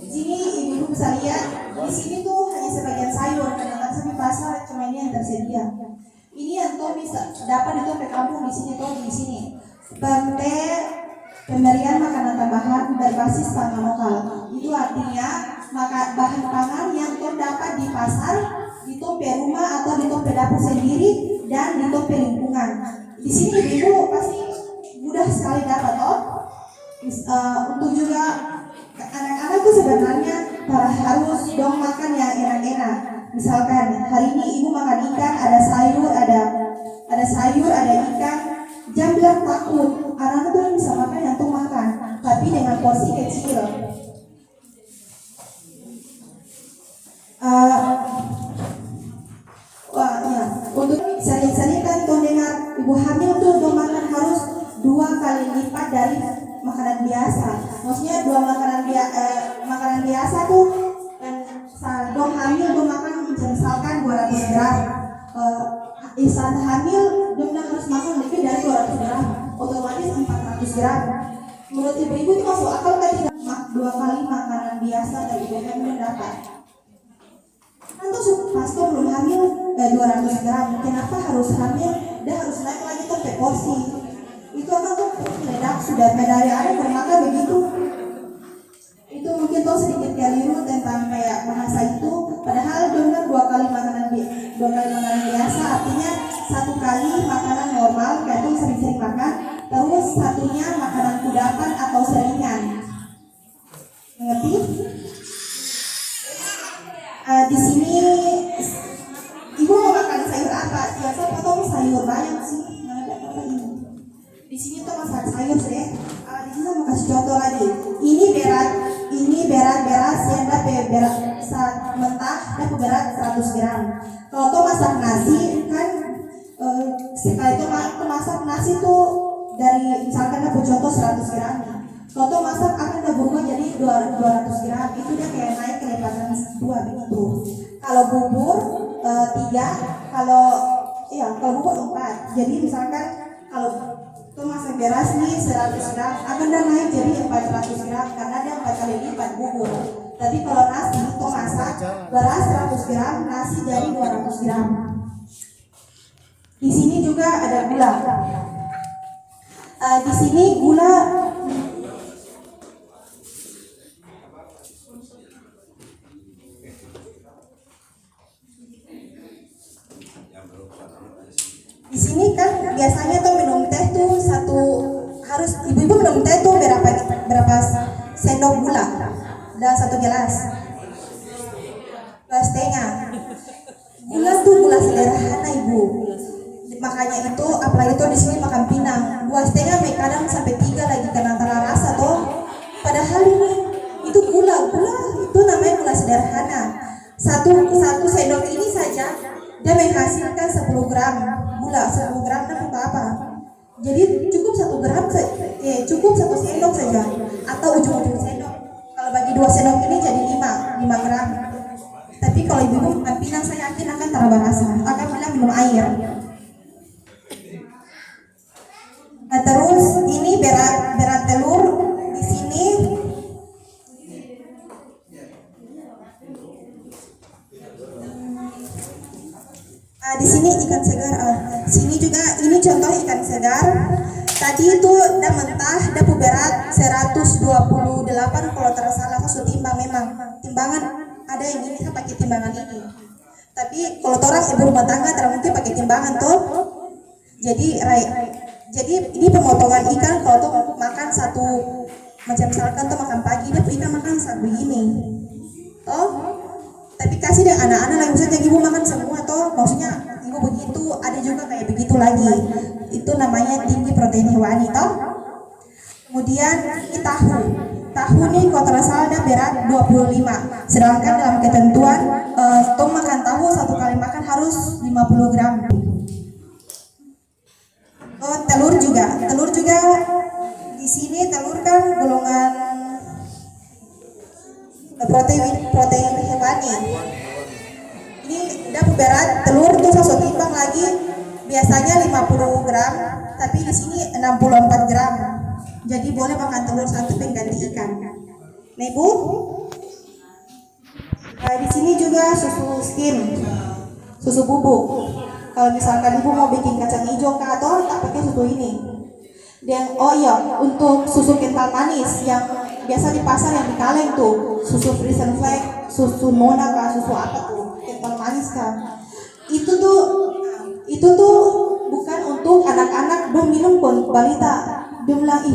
Di sini ibu-ibu bisa lihat, di sini tuh hanya sebagian sayur, kadang-kadang di pasar cuma ini yang tersedia. Ini yang tuh bisa dapat itu ke kampung di sini tuh di sini. Pemberian makanan tambahan berbasis pangan lokal. Itu artinya bahan pangan yang tuh dapat di pasar, di toko rumah atau di toko dapur sendiri dan di toko lingkungan. Di sini ibu pasti mudah sekali dapat untuk juga anak-anak tuh sebenarnya harus dong makan yang enak-enak. Misalkan hari ini ibu makan ikan, ada sayur, ada ikan. Jangan bilang takut, anak-anak tuh bisa makan yang tuh makan, tapi dengan porsi kecil. Untuk sering-sering kan tuh dengar ibu hamil tuh makan harus 2 kali lipat dari makanan biasa. Maksudnya makanan biasa tuh dong hamil dong makan misalkan 200 gram. Saat hamil dong harus makan lebih dari 200 gram, otomatis 400 gram. Menurut ibu-ibu itu masuk akal kan tidak 2 kali makanan biasa dari ibu hamil dapat? Kan tuh pas tuh belum hamil 200 gram, kenapa harus hamil? Dia harus naik lagi tuh ke porsi. Itu akan tuh meledak sudah dari ada bermakan begitu. Itu mungkin tuh sedikit keliru tentang kayak bahasa itu. Padahal donor 2 kali makanan biasa, artinya 1 kali makanan normal kayak tuh sering-sering makan, terus satunya makanan kudapan atau seringan. Mengerti? Di sini ibu mau makan sayur apa? Biasa potong sayur banyak sih. Di sini tuh masak sayur deh. Di sini mau kasih contoh lagi. Ini beras yang dapat beras mentah dapat berat 100 gram. Kalau tuh masak nasi kan sekali itu masak nasi tuh dari misalkan dapat contoh 100 gram. Kalau tuh masak akan ada berubah jadi 200 gram. Itu dia kayak naik kelipatan 2 begitu. Kalau bubur 3, kalau bubur 4. Jadi misalkan kalau tuh masak beras nih 100 gram akan dan naik jadi 400 gram karena dia 4 kali lipat bubur. Tapi kalau nasi tuh masak beras 100 gram, nasi jadi 200 gram. Di sini juga ada gula. Di sini gula di sini kan biasanya tuh minum teh tuh harus ibu-ibu minum teh tuh berapa sendok gula dalam 1 gelas? 2,5. Gula tuh gula sederhana ibu. Makanya itu apalagi tuh di sini makan pinang 2,5 kadang sampai 3 lagi karena antara rasa tuh. Padahal ini itu gula itu namanya gula sederhana. Satu sendok ini saja dia menghasilkan 10 gram gula. 10 gram dan apa? Jadi cukup 1 gram cukup 1 sendok saja atau ujung-ujung sendok. Kalau bagi 2 sendok ini jadi 5 gram. Tapi kalau ibu makan pinang saya yakin akan tambah rasa, akan bilang minum air. Nah, terus ini berat telur di sini. Di sini ikan segar. Sini juga ini contoh ikan segar. Tadi itu udah mentah, udah berat 128 kalau tersalah saya timbang memang. Timbangan ada yang ini saya pakai timbangan ini. Tapi kalau orang ibu rumah tangga tidak mungkin pakai timbangan tuh. Jadi ini pemotongan ikan kalau tuh makan satu macam misalkan tuh makan pagi dia ikan makan saat begini. Tapi kasih deh anak-anak lah misalnya ibu makan semua toh, maksudnya ibu begitu ada juga kayak begitu lagi. Itu namanya tinggi protein hewani toh. Kemudian ini tahu nih kalau tersalah ada berat 25. Sedangkan dalam ketentuan toh makan tahu 1 kali makan harus 50 gram. Telur juga di sini telur kan golongan protein hewani. Ini udah berat telur tuh saya timbang lagi biasanya 50 gram, tapi di sini 64 gram. Jadi boleh makan telur 1 pengganti ikan. Nah ibu, juga susu skim, susu bubuk. Kalau misalkan ibu mau bikin kacang hijau kah atau tak pakai susu ini. Dan oh iya, untuk susu kental manis yang biasa di pasar yang di kaleng tuh, susu Frisian Flag, susu Nona kah, susu apa tuh, kental manis kah. Itu tuh bukan untuk anak-anak dong minum kon balita. Dia bilang, ih,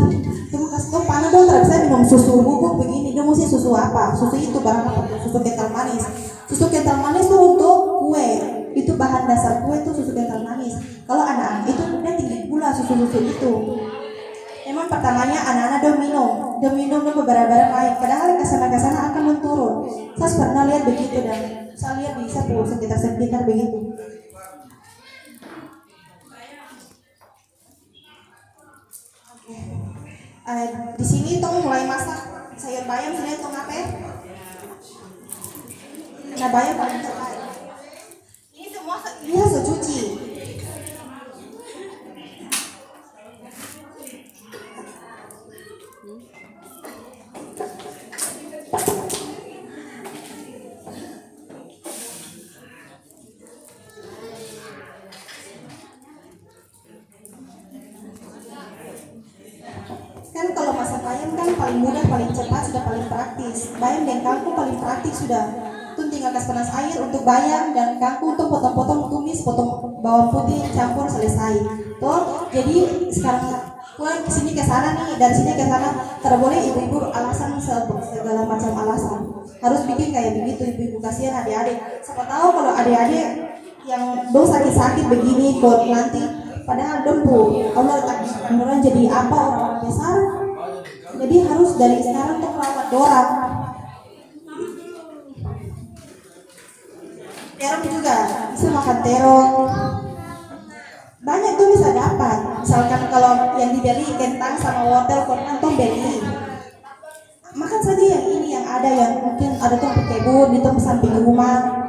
cuma kasih tau panas dong, tidak bisa minum susu bubuk begini. Dia mesti susu apa? Susu itu barang apa? Susu kental manis. Susu kental manis tuh untuk kue. Itu bahan dasar kue tuh susu kental manis. Kalau anak-anak itu dia tinggi gula susu-susu itu. Emang pertamanya anak-anak dia minum beberapa naik. Padahal kesana akan menurun. Saya pernah lihat begitu dan saya lihat bisa tuh sekitar begitu. Di sini tong mulai masak sayur bayam. Sini tong apa? Nah, bayam paling cepat. Ini semua ini harus cuci. Kan kalau masak bayam kan paling mudah, paling cepat, sudah paling praktis. Bayam dan kangkung paling praktis sudah. Tuh tinggal kasih panas air untuk bayam dan kangkung tuh potong-potong, tumis, potong bawang putih, campur, selesai. Tuh, jadi sekarang pulang ke sini ke sana nih, dari sini ke sana, tidak boleh ibu-ibu alasan segala macam alasan. Harus bikin kayak begitu, ibu-ibu, kasihan adik-adik. Siapa tahu kalau adik-adik yang dong sakit-sakit begini kok nanti padahal dempu Allah letakkan orang jadi apa orang besar. Jadi harus dari sekarang untuk merawat dorang. Terong juga bisa makan terong, banyak tuh bisa dapat. Misalkan kalau yang dibeli kentang sama wortel kantong beli, makan saja yang ini yang ada, yang mungkin ada tuh kebun itu samping rumah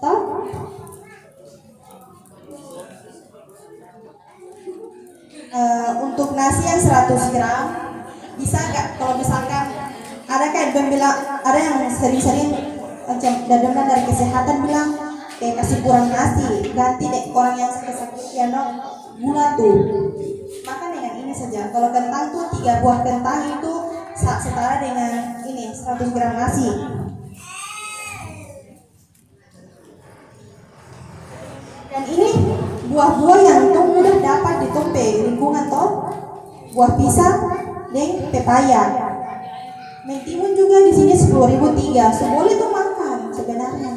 toh. Untuk nasi yang 100 gram bisa nggak, kalau misalkan ada kayak bilang, ada yang sering-sering macam dademan dari kesehatan bilang kasih kurang nasi, ganti deh orang yang sakit-sakit gula tuh makan dengan ini saja. Kalau kentang tuh 3 buah kentang itu setara dengan ini 100 gram nasi. Dan ini buah-buah yang tuh mudah dapat di tompe lingkungan toh, buah pisang dan pepaya. Mentimun juga di sini 10.003, seboleh tuh makan sebenarnya.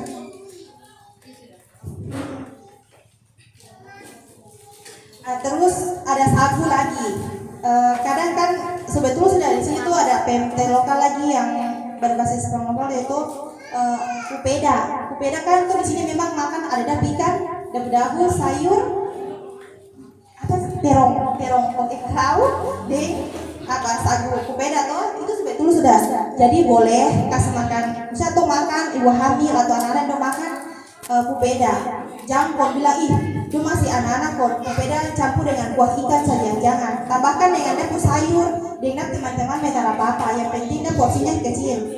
Terus ada sagu lagi. Kadang kan sebetulnya sudah di sini tuh ada PMT lokal lagi yang berbasis lokal, yaitu pupeda. Pupeda kan tuh di sini memang makan ada ikan, dabu-dabu, sayur, apa terong oke tahu deh apa sagu pupeda tuh itu sebetulnya sudah. Jadi boleh kasih makan, misalnya tuh makan ibu hamil atau anak-anak tuh makan pupeda. Jangan kau bilang ih itu masih anak-anak kok, pupeda campur dengan kuah ikan saja, jangan. Tambahkan dengan dapur sayur, dengan teman-teman mereka apa-apa, yang penting porsinya kecil.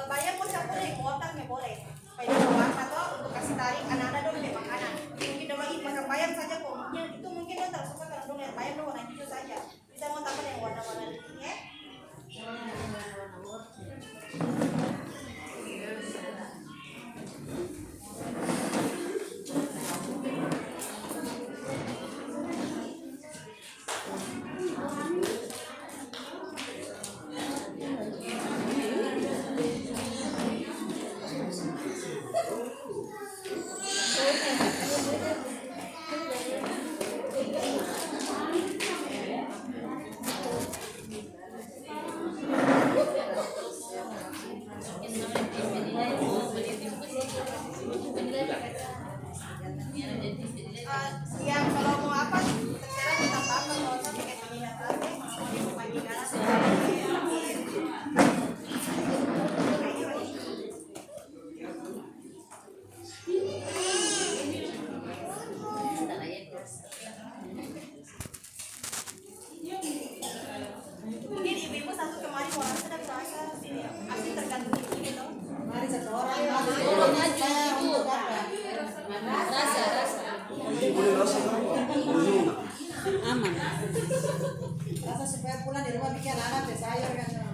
Bayam mau campur dengan wortel boleh. Supaya warna tuh untuk kasih tarik anak-anak dong dari makanan. Kan pulang di rumah bikin anak deh sayur kan.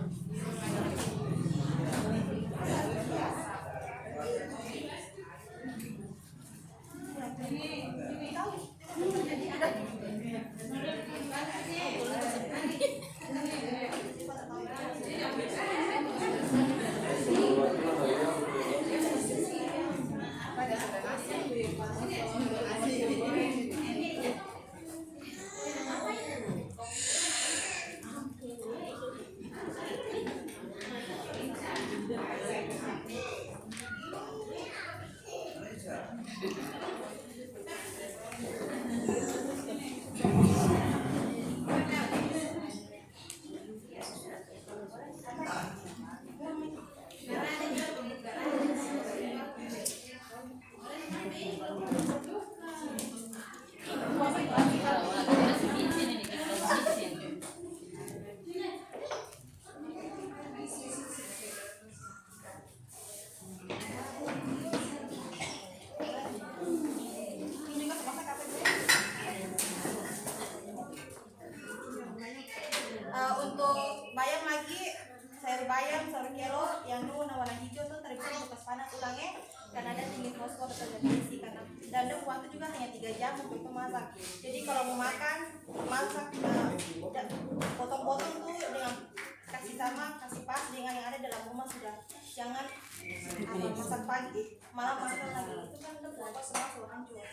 Untuk bayam lagi sayur bayam, sayur kelo yang dulu warna hijau tuh terbiasa bekas panas tulangnya karena ada tinggi fosfor terjadi isi karena dan waktu juga hanya 3 jam untuk memasak. Jadi kalau mau makan masak potong-potong tuh dengan kasih sama kasih pas dengan yang ada dalam rumah sudah, jangan masak pagi malam masak lagi itu kan udah semua hancur.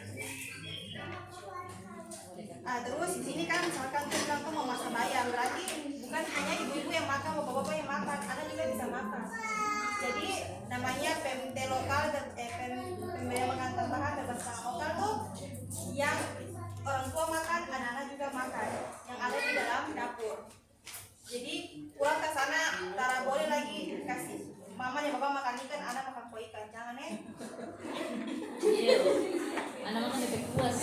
Terus ini kan misalkan kita mau masak bayam, berarti bukan hanya ibu-ibu yang makan, bapak-bapak yang makan, anak juga bisa makan. Jadi namanya PMT lokal dan pemberian makanan tambahan berbasis lokal tuh yang orang tua makan, anak-anak juga makan, yang ada di dalam dapur. Jadi pulang ke sana, Tara boleh lagi kasih mama dan bapak makan ikan, anak makan kue ikan, jangan ya. Iya, anak makan lebih puas.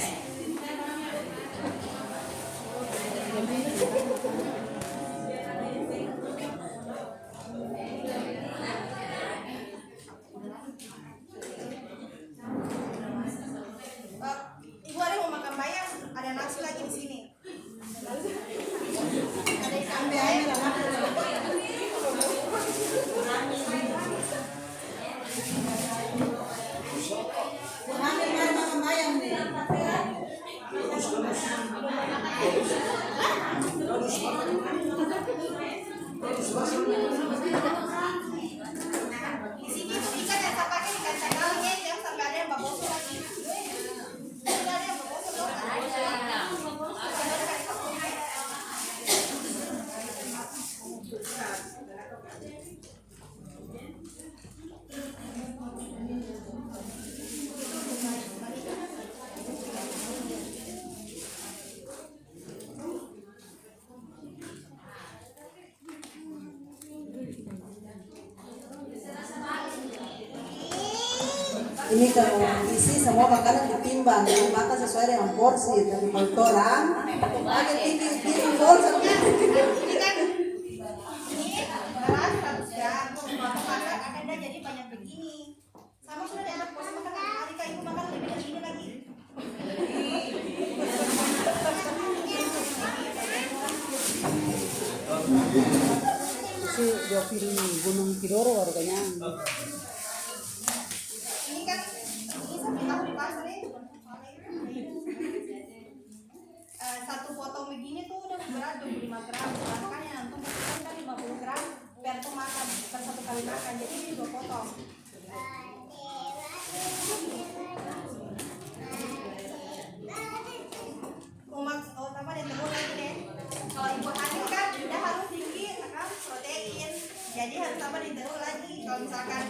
Ibu ada mau makan bayam, ada nasi lagi di sini. Ada ikan bayam. Makan bayam nih. Di sini ikan yang saya pakai ikan cakalnya yang sampai ada yang baboso lagi. Ada yang baboso loh. Ini kalau isi semua makanan ditimbang, makan sesuai dengan porsi dari orang. Pakai tinggi porsi. Ini kan ini beras 100 gram. Kalau masak akan jadi banyak begini. Sama sudah ada anak porsi makan hari kali ibu makan lebih dari ini lagi. Si Jopir Gunung Kidoro harganya. Ini kan ini sampai tahu di pasar ya. Satu potong begini tuh udah berat 25 gram. Sedangkan yang nonton kan 50 gram per makan per satu kali makan. Jadi ini 2 potong. Tambah dan telur lagi deh. Kalau ibu hamil kan udah harus tinggi protein. Jadi harus tambah di telur lagi. Kalau misalkan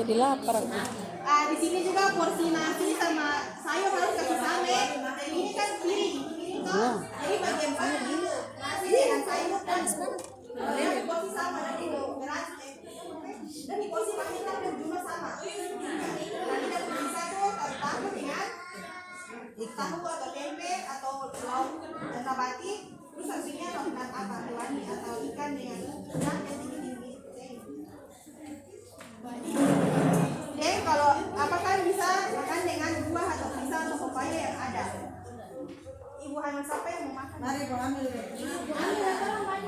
Jadi lapar aku. Di sini juga porsi nasi sama sayur harus kasih same. Ini kan piring, ini toh. Jadi bagian bagi nasi dengan sayur dan di porsi sama nanti beras. Dan di porsi makin dan juga sama. Nanti dari bisa tuh tahu dengan tahu atau tempe atau lauk nabati. Terus hasilnya dengan apa? Hewani atau ikan dengan udang yang tinggi-tinggi. Jadi kalau apa kan bisa makan dengan buah atau pisang atau pepaya yang ada. Ibu hamil siapa yang mau makan? Mari Bu ambil.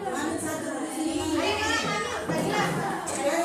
Ambil satu. Ayo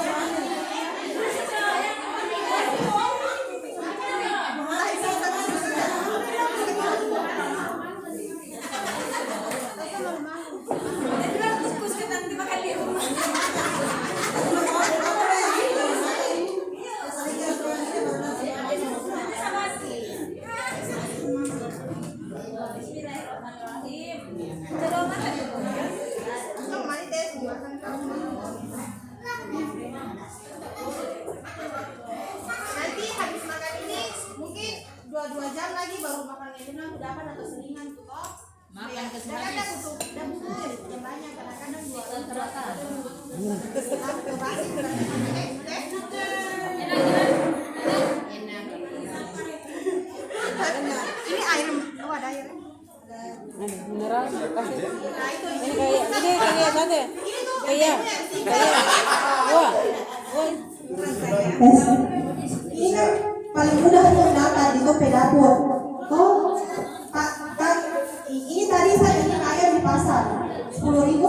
nanti habis makan ini mungkin 2 jam lagi baru makan itu dapat atau selingan tuh toh. Makan ke Kadang-kadang butuh jam banyak, kadang-kadang 2 jam Terbatas. Ini air, oh ada air. Mineral kasih. Nah itu Ini kayak sate. Kayak. Wah. Wah. ini paling mudah untuk data di toko dapur. Oh, ini tadi saya beli ayam di pasar 10.000